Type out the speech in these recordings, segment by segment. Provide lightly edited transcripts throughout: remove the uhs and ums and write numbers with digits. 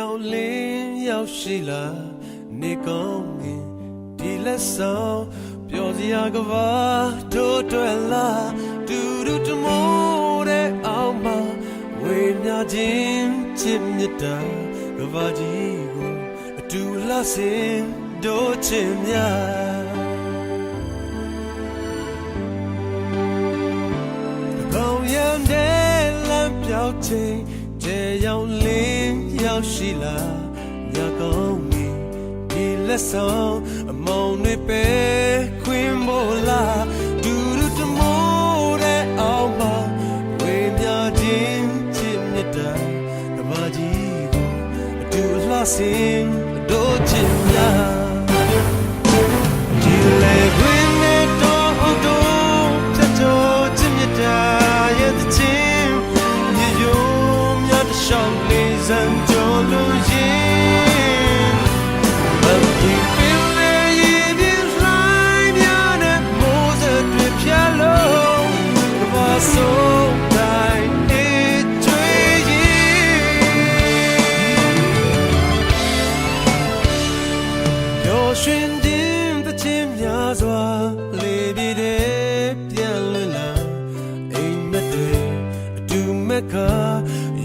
ရောက်လင်းရောက်ရှိလာနေကောင်းငင်ဒီလက်ဆောင်ပျော်စရာကဘာတို့တွေ့လာတူတူတမိုးတဲ့အောင်မှာဝေမျှခြင်းချစ်မြတ်တာကဘာကြီးကိုအတူလာစင်တို့ချင်များကောင်းရန်တဲ့လမ်းပြောင်းချိန်ကျေရောက်လင်းရောက်ရှိလာညကောင်းငင်ဒီလက်ဆောင်အမောင်တွေပဲခွင်မို့လားဒူဒူတမိုးတဲ့အောင်မှာဝေမျှခြင်းချစ်မြတ်တာကဘာကြီးကိုအတူလှဆင်တို့ချင်များဒီလေခွင်နဲ့တော့တို့ဖြတ်ကျော်ချစ်မြတ်တာရဲ့တခြင်းမြေယုံမြတ်ရှောင်းလေးစံကျော်လို့ရင်မပြေပင်လေဒီလိုင်းများနဲ့မိုးစတွေဖြတ်လို့ကဘာဆုံးတိုင်းအေးကျွေးရင်ရောရှင်တင်တခြင်းများစွာလေပြည့်တဲ့ပြန်လွင်လာအိမ်မက်တွေအတူမက်က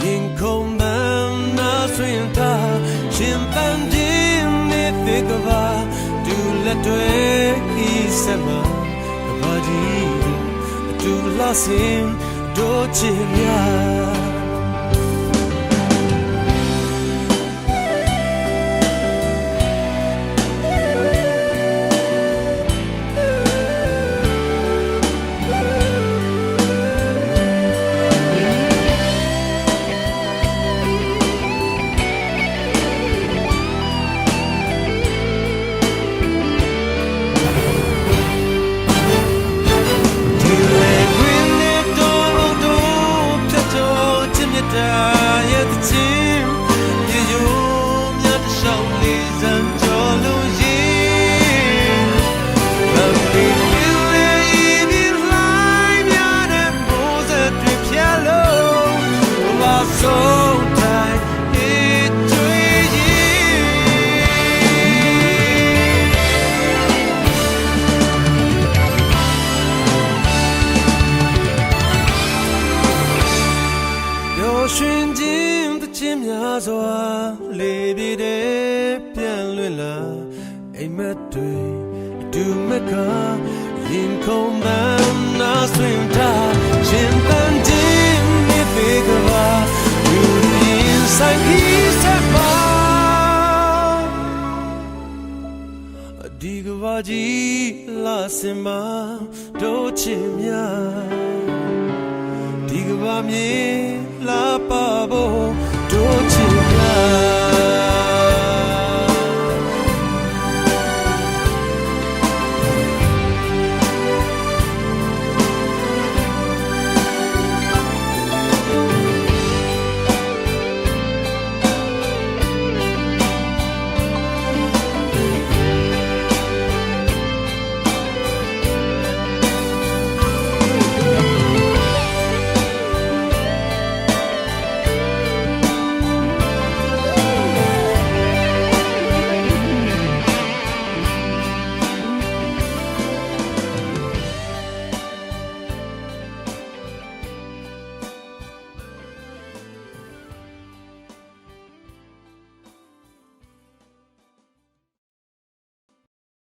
ရင်ခုန်မှန်းနာဆွင်ထားရှင်ပန်းခြင်းနဲ့သေကဘာဒူလက်တွေဤစမကဘာကြီးအတူလာစင်တို့ချင်များရဲ့တခြင်းမြေယုံမြတ်ရှောင်းလေးစံကျော်လို့ရင်မပြေလေဒီလိုင်းများနဲ့မိုးစတွေဖြတ်လို့ဘာဆုံးတိုင်းအေးကျွေးရင်ရှင်ခြင်းတခြင်းများစွာလေပြည့်တဲ့ပြန်လွင်လာအိမ်မက်တွေအတူမက်ကရင်ခုန်မှန်းနာဆွင်ထားရှင်ပန်းခြင်းနဲ့ပေကဘာယူရင်ဆိုင်ကြီးဆက်ပါဒီကဘာကြီးလာစင်မတို့ချင်များဒီကဘာမြေလာပါဖို့တို့ချင်များ